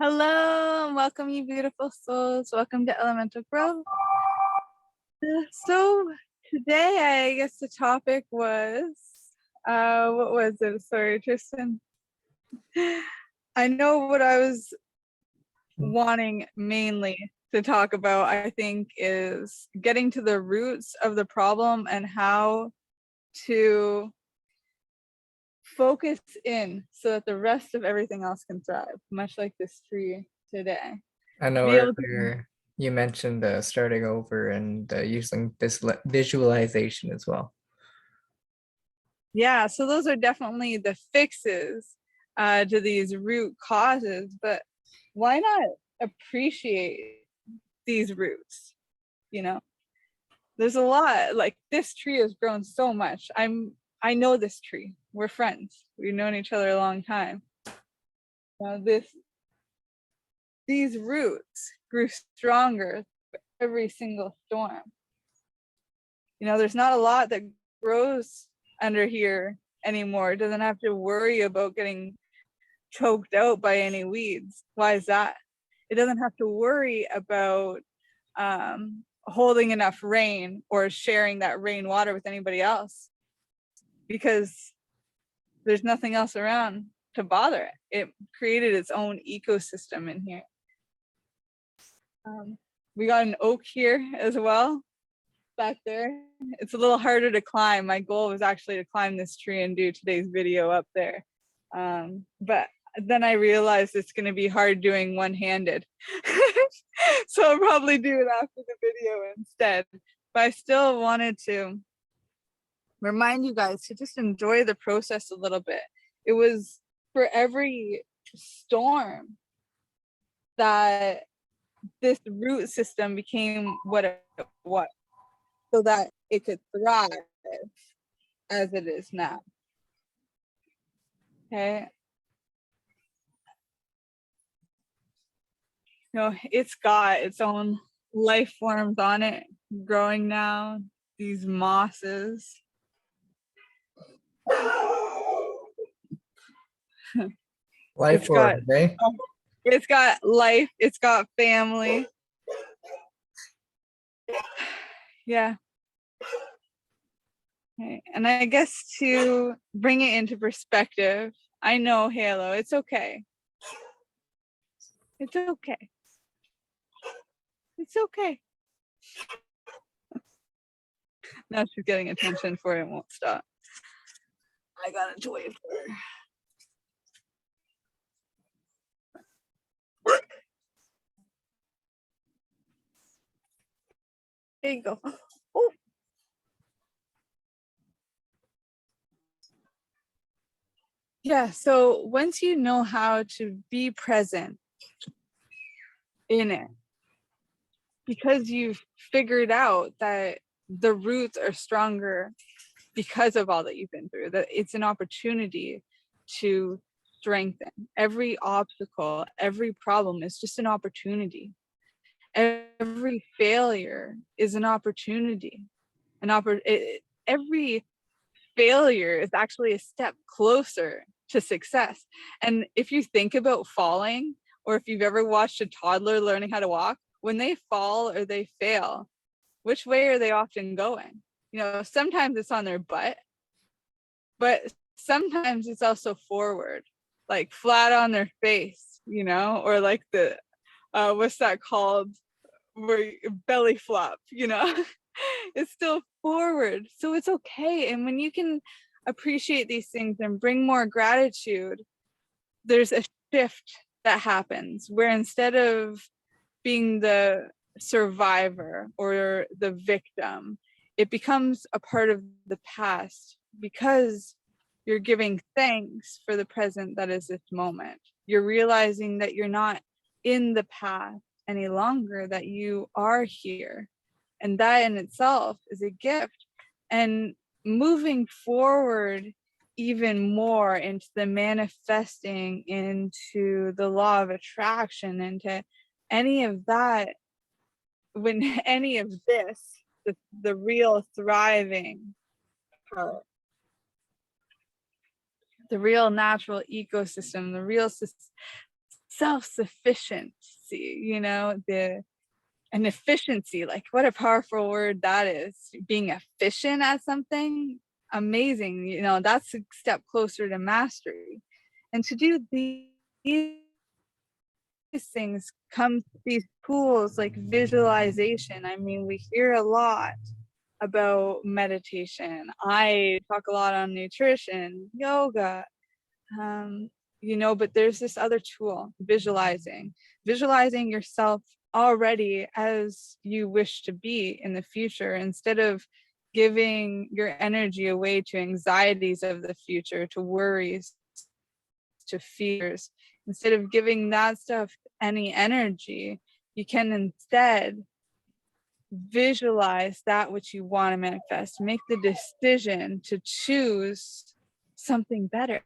Hello, and welcome, you beautiful souls. Welcome to Elemental Growth. So today, I guess the topic was, what was it? Sorry, Tristan. I know what I was wanting mainly to talk about, I think, is getting to the roots of the problem and how to focus in so that the rest of everything else can thrive, much like this tree today. I know Be able to earlier you mentioned starting over and using this visualization as well. Yeah, so those are definitely the fixes to these root causes, but why not appreciate these roots? You know, there's a lot, like this tree has grown so much. I know this tree. We're friends. We've known each other a long time. These roots grew stronger every single storm. You know, there's not a lot that grows under here anymore. It doesn't have to worry about getting choked out by any weeds. Why is that? It doesn't have to worry about holding enough rain or sharing that rainwater with anybody else, because there's nothing else around to bother it. It created its own ecosystem in here. We got an oak here as well, back there. It's a little harder to climb. My goal was actually to climb this tree and do today's video up there. But then I realized it's going to be hard doing one-handed. So I'll probably do it after the video instead. But I still wanted to remind you guys to just enjoy the process a little bit. It was for every storm that this root system became what it was, so that it could thrive as it is now. Okay. You know, it's got its own life forms on it growing now, these mosses. Life form, eh? It's got life, it's got family. Yeah. Okay. And I guess to bring it into perspective, I know, Halo, it's okay. It's okay. It's okay. Now she's getting attention for it and won't stop. I got a toy for her. There you go. Oh. Yeah, so once you know how to be present in it, because you've figured out that the roots are stronger because of all that you've been through, that it's an opportunity to strengthen. Every obstacle, every problem is just an opportunity. Every failure is an opportunity. Every failure is actually a step closer to success. And if you think about falling, or if you've ever watched a toddler learning how to walk, when they fall or they fail, which way are they often going? You know, sometimes it's on their butt, but sometimes it's also forward, like flat on their face, you know, or like the what's that called, where belly flop, you know. It's still forward, so it's okay. And when you can appreciate these things and bring more gratitude, there's a shift that happens where instead of being the survivor or the victim, it becomes a part of the past, because you're giving thanks for the present that is this moment. You're realizing that you're not in the past any longer, that you are here. And that in itself is a gift. And moving forward even more into the manifesting, into the law of attraction, into any of that, when any of this, the real thriving part, the real natural ecosystem, the real self-sufficiency, and efficiency. Like, what a powerful word that is. Being efficient at something, amazing. That's a step closer to mastery. And to do these things come these tools like visualization. I mean, we hear a lot about meditation. I talk a lot on nutrition, yoga, um, but there's this other tool, visualizing yourself already as you wish to be in the future, instead of giving your energy away to anxieties of the future, to worries, to fears. Instead of giving that stuff any energy, you can instead visualize that which you want to manifest. Make the decision to choose something better.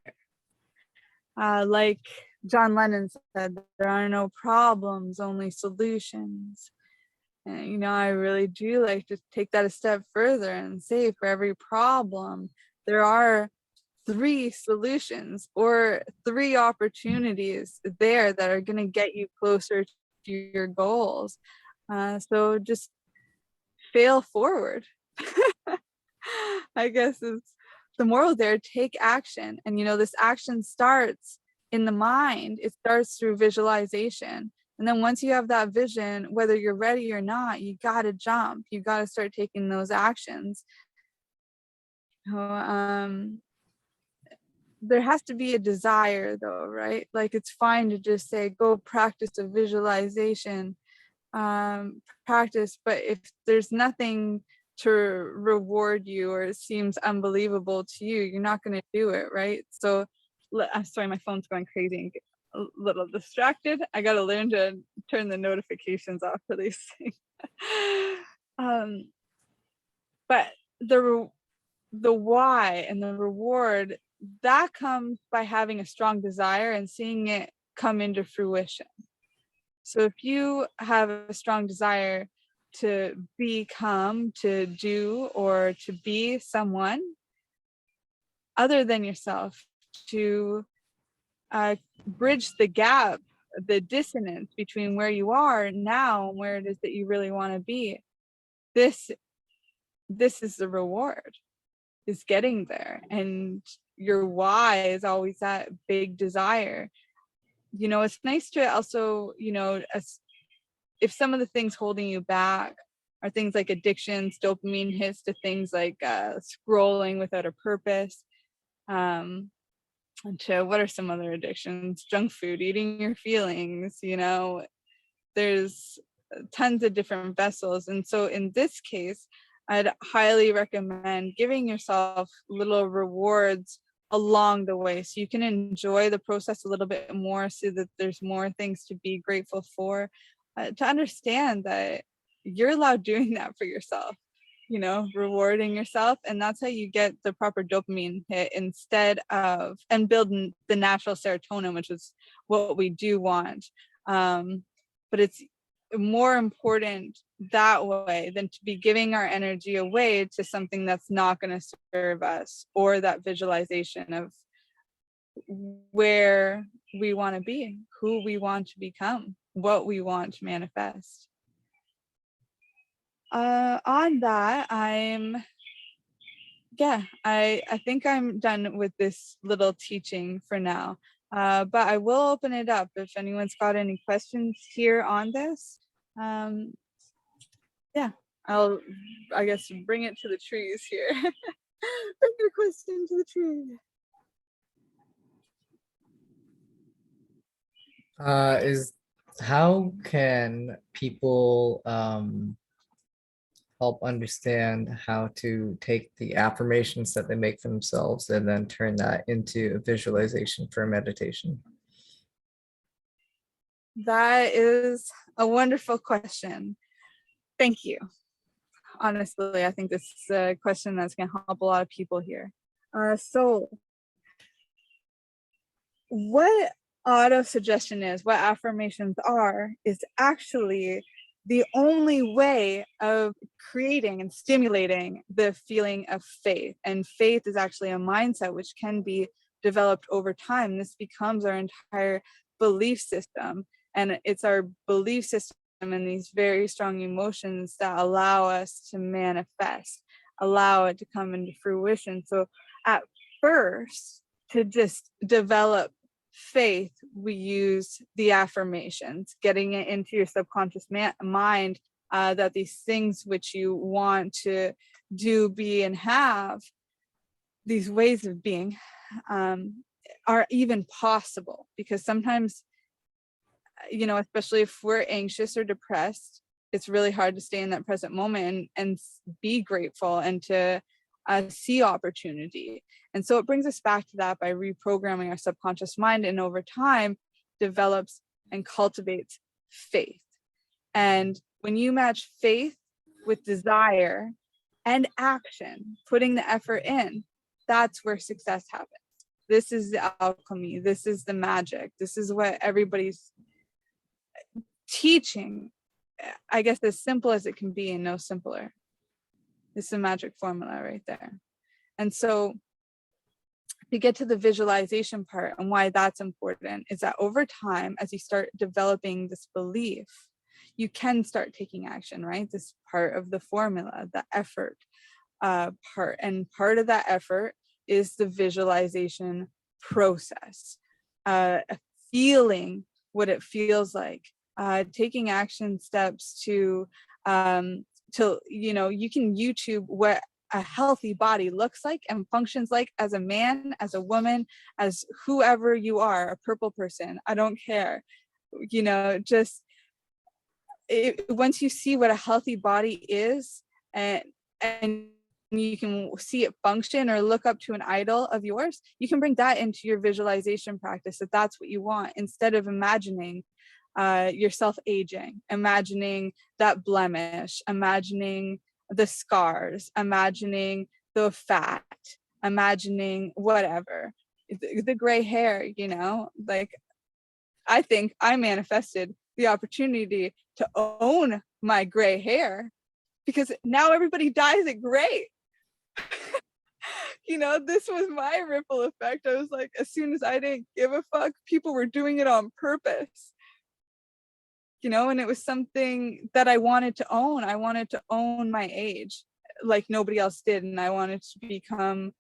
Like John Lennon said, there are no problems, only solutions. And, I really do like to take that a step further and say, for every problem, there are 3 solutions or 3 opportunities there that are going to get you closer to your goals. So just fail forward. I guess is the moral there. Take action. And this action starts in the mind. It starts through visualization. And then once you have that vision, whether you're ready or not, you got to jump. You got to start taking those actions. There has to be a desire though, right? Like, it's fine to just say, go practice a visualization practice, but if there's nothing to reward you, or it seems unbelievable to you, you're not going to do it, right? So I'm sorry, my phone's going crazy and get a little distracted. I got to learn to turn the notifications off for these things. But the why and the reward, that comes by having a strong desire and seeing it come into fruition. So if you have a strong desire to become, to do, or to be someone other than yourself, to bridge the gap, the dissonance between where you are now and where it is that you really want to be, this is the reward, is getting there. And your why is always that big desire. It's nice to also, if some of the things holding you back are things like addictions, dopamine hits to things like scrolling without a purpose, and to what are some other addictions? Junk food, eating your feelings, there's tons of different vessels. And so in this case, I'd highly recommend giving yourself little rewards along the way, so you can enjoy the process a little bit more, so that there's more things to be grateful for, to understand that you're allowed doing that for yourself, rewarding yourself. And that's how you get the proper dopamine hit, instead of, and build the natural serotonin, which is what we do want. But it's more important that way than to be giving our energy away to something that's not going to serve us, or that visualization of where we want to be, who we want to become, what we want to manifest. On that, I think I'm done with this little teaching for now. But I will open it up if anyone's got any questions here on this. I'll, I guess, bring it to the trees here. Bring your question to the trees. Is how can people help understand how to take the affirmations that they make for themselves and then turn that into a visualization for meditation? That is a wonderful question. Thank you. Honestly, I think this is a question that's going to help a lot of people here. So what auto-suggestion is, what affirmations are, is actually the only way of creating and stimulating the feeling of faith. And faith is actually a mindset which can be developed over time. This becomes our entire belief system, and it's our belief system and these very strong emotions that allow us to manifest, allow it to come into fruition. So at first, to just develop faith, we use the affirmations, getting it into your subconscious mind, that these things which you want to do, be, and have, these ways of being, are even possible. Because sometimes, especially if we're anxious or depressed, it's really hard to stay in that present moment and be grateful and to see opportunity. And so it brings us back to that by reprogramming our subconscious mind, and over time develops and cultivates faith. And when you match faith with desire and action, putting the effort in, that's where success happens. This is the alchemy. This is the magic. This is what everybody's teaching. I guess as simple as it can be and no simpler. It's a magic formula right there. And so to get to the visualization part and why that's important is that over time, as you start developing this belief, you can start taking action, right? This part of the formula, the effort part. And part of that effort is the visualization process, feeling what it feels like, taking action steps to you can YouTube what a healthy body looks like and functions like as a man, as a woman, as whoever you are, a purple person, I don't care. Just once you see what a healthy body is, and you can see it function or look up to an idol of yours, you can bring that into your visualization practice, if that's what you want, instead of imagining yourself aging, imagining that blemish, imagining the scars, imagining the fat, imagining whatever, the gray hair, like I think I manifested the opportunity to own my gray hair, because now everybody dyes it gray. This was my ripple effect. I was like, as soon as I didn't give a fuck, people were doing it on purpose. And it was something that I wanted to own. I wanted to own my age like nobody else did. And I wanted to become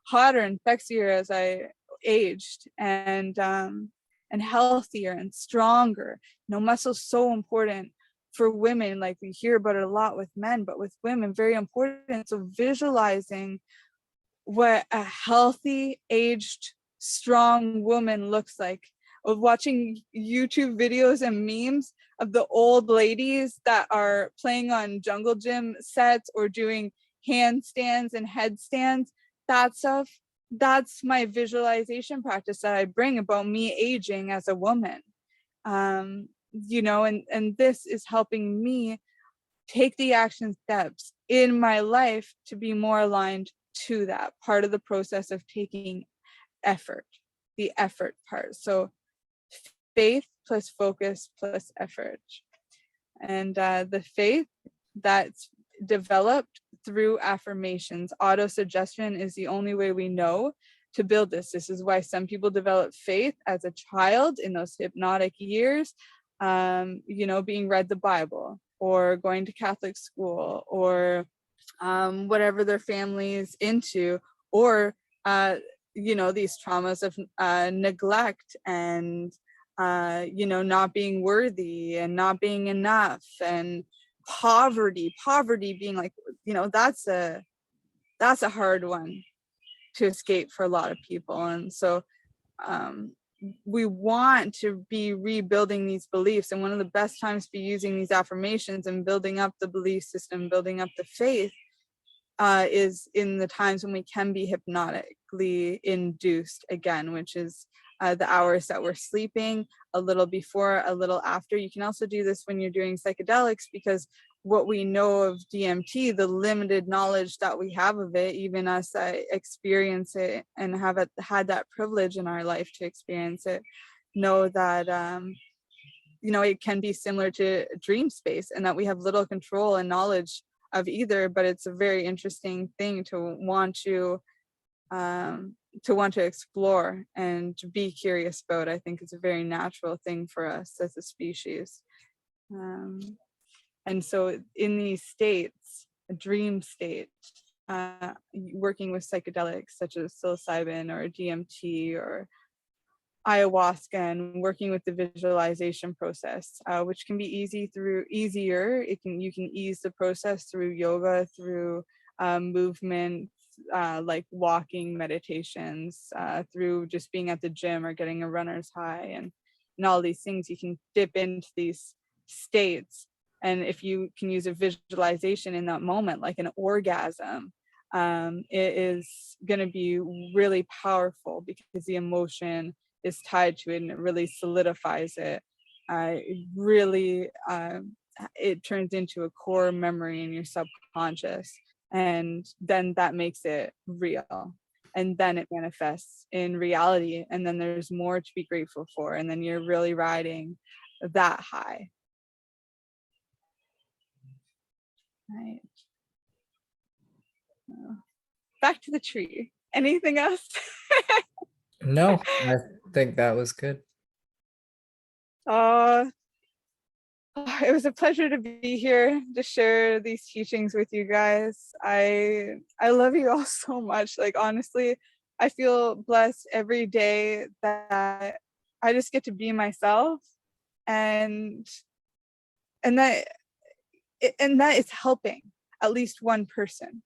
hotter and sexier as I aged, and healthier and stronger. Muscle's so important for women. Like, we hear about it a lot with men, but with women, very important. So visualizing what a healthy, aged, strong woman looks like, of watching YouTube videos and memes of the old ladies that are playing on jungle gym sets or doing handstands and headstands, that stuff, that's my visualization practice that I bring about me aging as a woman. And this is helping me take the action steps in my life to be more aligned to that part of the process of taking effort, the effort part. So faith plus focus plus effort. And the faith that's developed through affirmations. Auto-suggestion is the only way we know to build this. This is why some people develop faith as a child in those hypnotic years, being read the Bible or going to Catholic school or whatever their family is into, or these traumas of neglect and not being worthy and not being enough, and poverty being like, that's a hard one to escape for a lot of people. And so we want to be rebuilding these beliefs, and one of the best times to be using these affirmations and building up the belief system, building up the faith, is in the times when we can be hypnotically induced again, which is the hours that we're sleeping, a little before, a little after. You can also do this when you're doing psychedelics, because what we know of DMT, the limited knowledge that we have of it, even us that experience it and have had that privilege in our life to experience it, know that it can be similar to dream space, and that we have little control and knowledge of either. But it's a very interesting thing to want to to want to explore and to be curious about. I think it's a very natural thing for us as a species. And so in these states, a dream state, working with psychedelics such as psilocybin or DMT or ayahuasca, and working with the visualization process, which can be easier. You can ease the process through yoga, through movement, like walking meditations, through just being at the gym or getting a runner's high, and all these things. You can dip into these states, and if you can use a visualization in that moment, like an orgasm, it is going to be really powerful because the emotion is tied to it, and it really solidifies it. It turns into a core memory in your subconscious, and then that makes it real, and then it manifests in reality, and then there's more to be grateful for, and then you're really riding that high. Right. Back to the tree. Anything else? No, I think that was good. It was a pleasure to be here to share these teachings with you guys. I love you all so much. Like, honestly, I feel blessed every day that I just get to be myself, and that it's helping at least one person.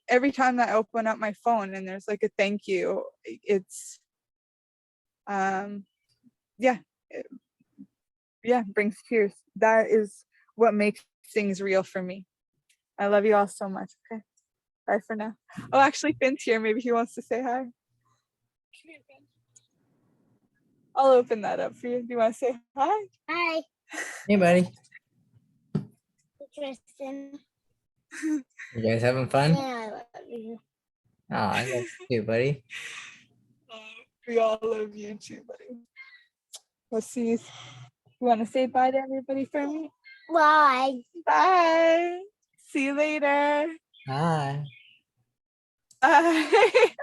Every time that I open up my phone and there's like a thank you, it's brings tears. That is what makes things real for me. I love you all so much. Okay, bye for now. Oh, actually, Finn's here. Maybe he wants to say hi. Come here, Finn. I'll open that up for you. Do you want to say hi? Hi, Hey, buddy. Tristan. You guys having fun? Yeah, I love you. Oh, I love you too, buddy. We all love you too, buddy. We'll see you. You want to say bye to everybody for me? Bye. Bye. See you later. Hi. Bye.